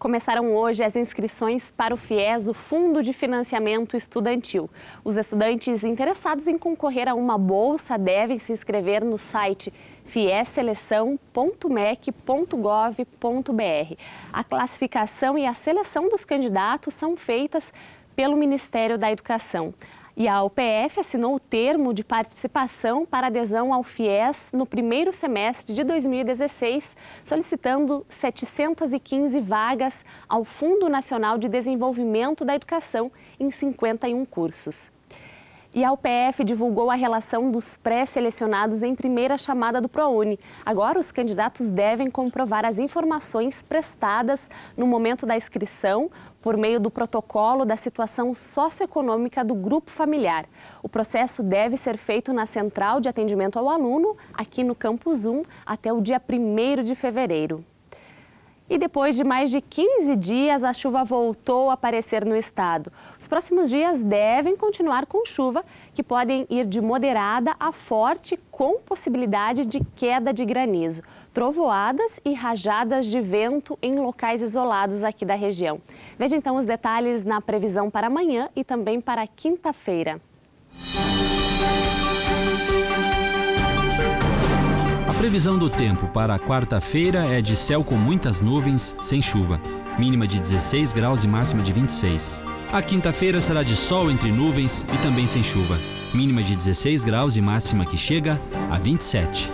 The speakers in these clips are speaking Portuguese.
Começaram hoje as inscrições para o FIES, o Fundo de Financiamento Estudantil. Os estudantes interessados em concorrer a uma bolsa devem se inscrever no site fiesseleção.mec.gov.br. A classificação e a seleção dos candidatos são feitas pelo Ministério da Educação. E a UPF assinou o termo de participação para adesão ao FIES no primeiro semestre de 2016, solicitando 715 vagas ao Fundo Nacional de Desenvolvimento da Educação em 51 cursos. E a UPF divulgou a relação dos pré-selecionados em primeira chamada do ProUni. Agora, os candidatos devem comprovar as informações prestadas no momento da inscrição por meio do protocolo da situação socioeconômica do grupo familiar. O processo deve ser feito na Central de Atendimento ao Aluno, aqui no Campus 1, até o dia 1º de fevereiro. E depois de mais de 15 dias, a chuva voltou a aparecer no estado. Os próximos dias devem continuar com chuva, que podem ir de moderada a forte, com possibilidade de queda de granizo, trovoadas e rajadas de vento em locais isolados aqui da região. Veja então os detalhes na previsão para amanhã e também para quinta-feira. A previsão do tempo para a quarta-feira é de céu com muitas nuvens, sem chuva. Mínima de 16 graus e máxima de 26. A quinta-feira será de sol entre nuvens e também sem chuva. Mínima de 16 graus e máxima que chega a 27.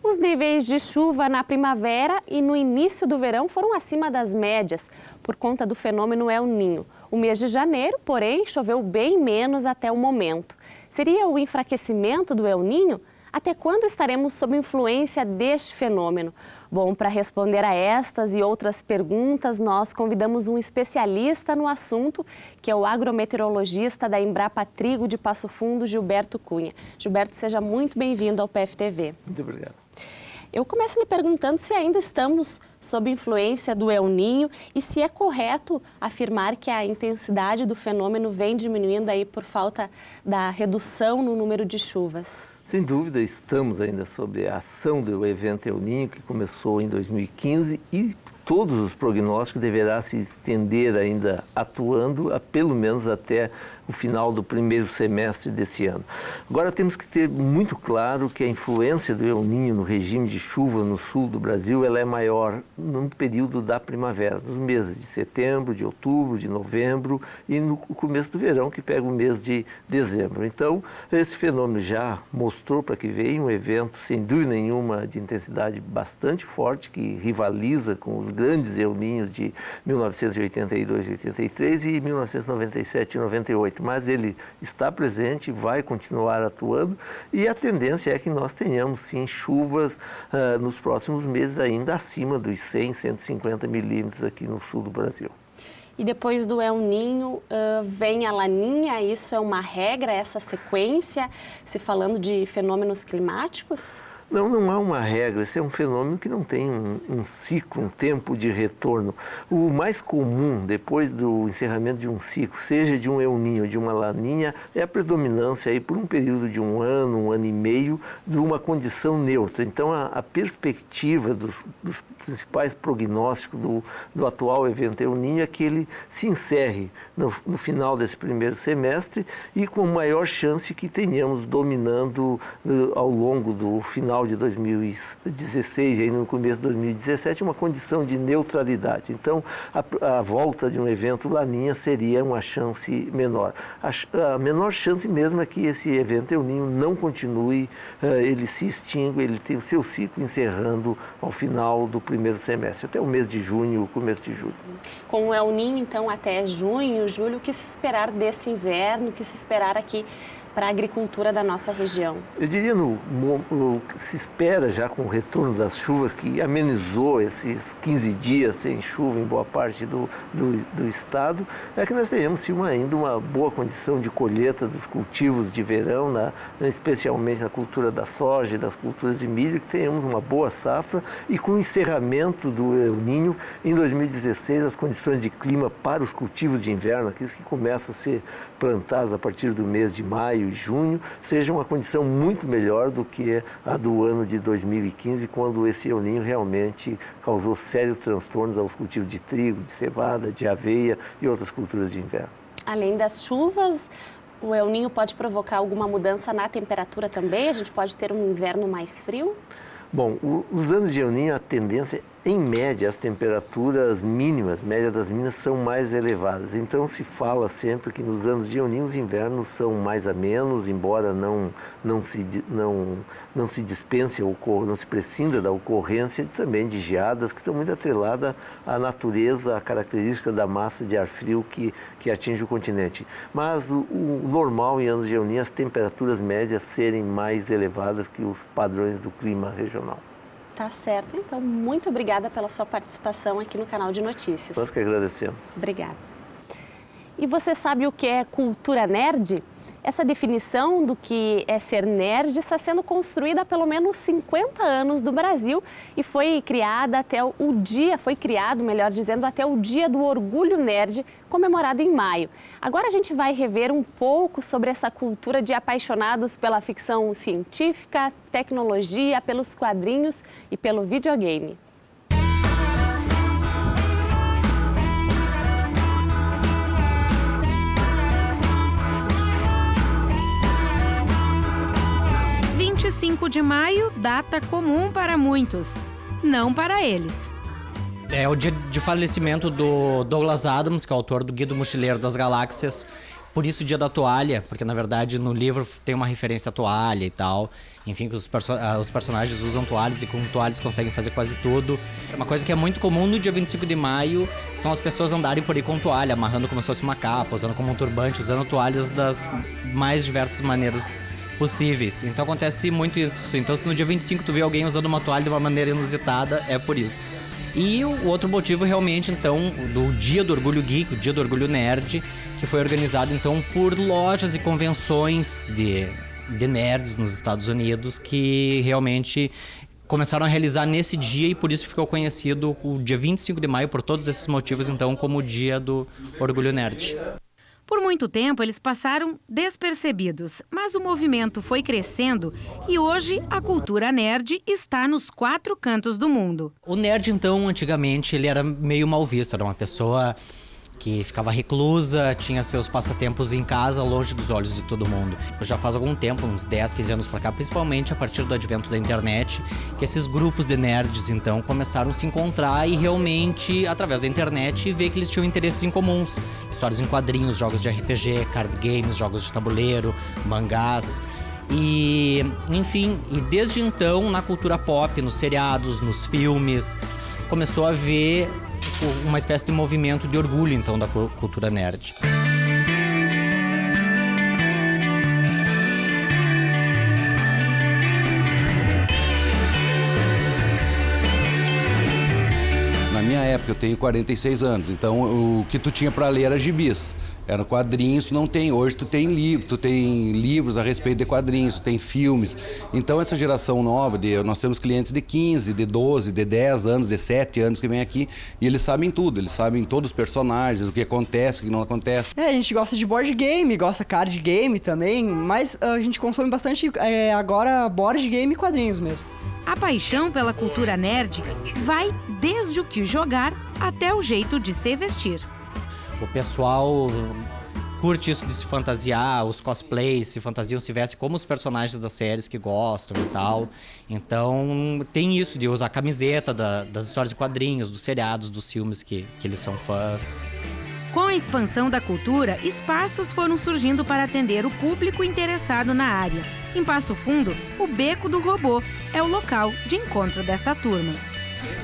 Os níveis de chuva na primavera e no início do verão foram acima das médias, por conta do fenômeno El Niño. O mês de janeiro, porém, choveu bem menos até o momento. Seria o enfraquecimento do El Niño? Até quando estaremos sob influência deste fenômeno? Bom, para responder a estas e outras perguntas, nós convidamos um especialista no assunto, que é o agrometeorologista da Embrapa Trigo de Passo Fundo, Gilberto Cunha. Gilberto, seja muito bem-vindo ao PFTV. Muito obrigado. Eu começo lhe perguntando se ainda estamos sob influência do El Niño e se é correto afirmar que a intensidade do fenômeno vem diminuindo aí por falta da redução no número de chuvas. Sem dúvida, estamos ainda sob a ação do evento El Niño, que começou em 2015 e todos os prognósticos deverá se estender ainda atuando pelo menos até o final do primeiro semestre desse ano. Agora temos que ter muito claro que a influência do El Niño no regime de chuva no sul do Brasil ela é maior no período da primavera, nos meses de setembro, de outubro, de novembro e no começo do verão, que pega o mês de dezembro. Então, esse fenômeno já mostrou para que veio um evento, sem dúvida nenhuma, de intensidade bastante forte, que rivaliza com os grandes El Niños de 1982 e 83 e 1997 e 98. Mas ele está presente, vai continuar atuando e a tendência é que nós tenhamos sim chuvas nos próximos meses ainda acima dos 100, 150 milímetros aqui no sul do Brasil. E depois do El Niño vem a Laninha, isso é uma regra, essa sequência, se falando de fenômenos climáticos? Não há uma regra, esse é um fenômeno que não tem um ciclo, um tempo de retorno. O mais comum, depois do encerramento de um ciclo, seja de um El Niño ou de uma Laninha, é a predominância aí por um período de um ano e meio, de uma condição neutra. Então, a perspectiva dos principais prognósticos do atual evento El Niño é que ele se encerre no final desse primeiro semestre e com maior chance que tenhamos dominando ao longo do final de 2016 e aí no começo de 2017 uma condição de neutralidade. Então, a volta de um evento Laninha seria uma chance menor. A menor chance mesmo é que esse evento El Niño não continue, ele se extingue, ele tem o seu ciclo encerrando ao final do primeiro semestre, até o mês de junho, começo de julho. Com o El Niño, então, até junho, julho, o que se esperar desse inverno, o que se esperar aqui para a agricultura da nossa região? Eu diria o que se espera já com o retorno das chuvas, que amenizou esses 15 dias sem chuva em boa parte do estado, é que nós tenhamos sim, ainda uma boa condição de colheita dos cultivos de verão, especialmente na cultura da soja e das culturas de milho, que tenhamos uma boa safra e com o encerramento do El Niño em 2016, as condições de clima para os cultivos de inverno, aqueles que começam a ser plantados a partir do mês de maio maio e junho, seja uma condição muito melhor do que a do ano de 2015, quando esse El Niño realmente causou sérios transtornos aos cultivos de trigo, de cevada, de aveia e outras culturas de inverno. Além das chuvas, o El Niño pode provocar alguma mudança na temperatura também? A gente pode ter um inverno mais frio? Bom, os anos de El Niño, a tendência, em média, as temperaturas mínimas, média das mínimas, são mais elevadas. Então, se fala sempre que nos anos de El Niño os invernos são mais amenos, embora não se dispense ou não se prescinda da ocorrência também de geadas, que estão muito atreladas à natureza, à característica da massa de ar frio que atinge o continente. Mas o normal em anos de El Niño é as temperaturas médias serem mais elevadas que os padrões do clima regional. Tá certo. Então, muito obrigada pela sua participação aqui no Canal de Notícias. Nós que agradecemos. Obrigada. E você sabe o que é cultura nerd? Essa definição do que é ser nerd está sendo construída há pelo menos 50 anos no Brasil e foi criado, melhor dizendo, até o Dia do Orgulho Nerd, comemorado em maio. Agora a gente vai rever um pouco sobre essa cultura de apaixonados pela ficção científica, tecnologia, pelos quadrinhos e pelo videogame. De maio, data comum para muitos, não para eles. É o dia de falecimento do Douglas Adams, que é o autor do Guia do Mochileiro das Galáxias. Por isso o dia da toalha, porque na verdade no livro tem uma referência à toalha e tal. Enfim, que os personagens usam toalhas e com toalhas conseguem fazer quase tudo. Uma coisa que é muito comum no dia 25 de maio são as pessoas andarem por aí com toalha, amarrando como se fosse uma capa, usando como um turbante, usando toalhas das mais diversas maneiras possíveis. Então acontece muito isso. Então se no dia 25 tu vê alguém usando uma toalha de uma maneira inusitada, é por isso. E o outro motivo realmente, então, do Dia do Orgulho Geek, o Dia do Orgulho Nerd, que foi organizado, então, por lojas e convenções de nerds nos Estados Unidos, que realmente começaram a realizar nesse dia e por isso ficou conhecido o dia 25 de maio, por todos esses motivos, então, como o Dia do Orgulho Nerd. Por muito tempo, eles passaram despercebidos, mas o movimento foi crescendo e hoje a cultura nerd está nos 4 cantos do mundo. O nerd, então, antigamente, ele era meio mal visto, era uma pessoa que ficava reclusa, tinha seus passatempos em casa, longe dos olhos de todo mundo. Já faz algum tempo, uns 10, 15 anos pra cá, principalmente a partir do advento da internet, que esses grupos de nerds, então, começaram a se encontrar e realmente, através da internet, ver que eles tinham interesses em comuns. Histórias em quadrinhos, jogos de RPG, card games, jogos de tabuleiro, mangás. E, enfim, e desde então, na cultura pop, nos seriados, nos filmes, começou a haver uma espécie de movimento de orgulho, então, da cultura nerd. Na minha época, eu tenho 46 anos, então o que tu tinha para ler era gibis. Eram quadrinhos, tu não tem. Hoje tu tem livros a respeito de quadrinhos, tu tem filmes. Então essa geração nova, nós temos clientes de 15, de 12, de 10 anos, de 7 anos que vêm aqui e eles sabem tudo, eles sabem todos os personagens, o que acontece, o que não acontece. A gente gosta de board game, gosta card game também, mas a gente consome bastante agora board game e quadrinhos mesmo. A paixão pela cultura nerd vai desde o que jogar até o jeito de se vestir. O pessoal curte isso de se fantasiar, os cosplays se fantasiam, se vestem como os personagens das séries que gostam e tal. Então tem isso de usar camiseta das histórias de quadrinhos, dos seriados, dos filmes que eles são fãs. Com a expansão da cultura, espaços foram surgindo para atender o público interessado na área. Em Passo Fundo, o Beco do Robô é o local de encontro desta turma.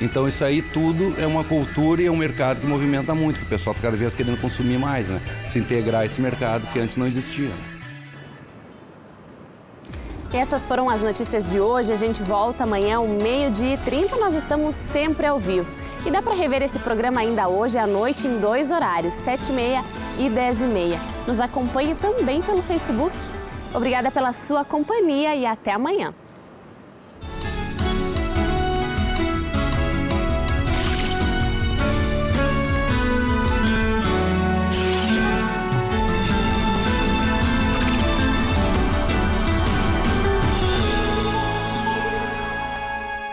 Então isso aí tudo é uma cultura e é um mercado que movimenta muito, que o pessoal está cada vez querendo consumir mais, né? Se integrar a esse mercado que antes não existia. Essas foram as notícias de hoje. A gente volta amanhã ao 12h30. Nós estamos sempre ao vivo. E dá para rever esse programa ainda hoje à noite em 2 horários, 7h30 e 10h30. Nos acompanhe também pelo Facebook. Obrigada pela sua companhia e até amanhã.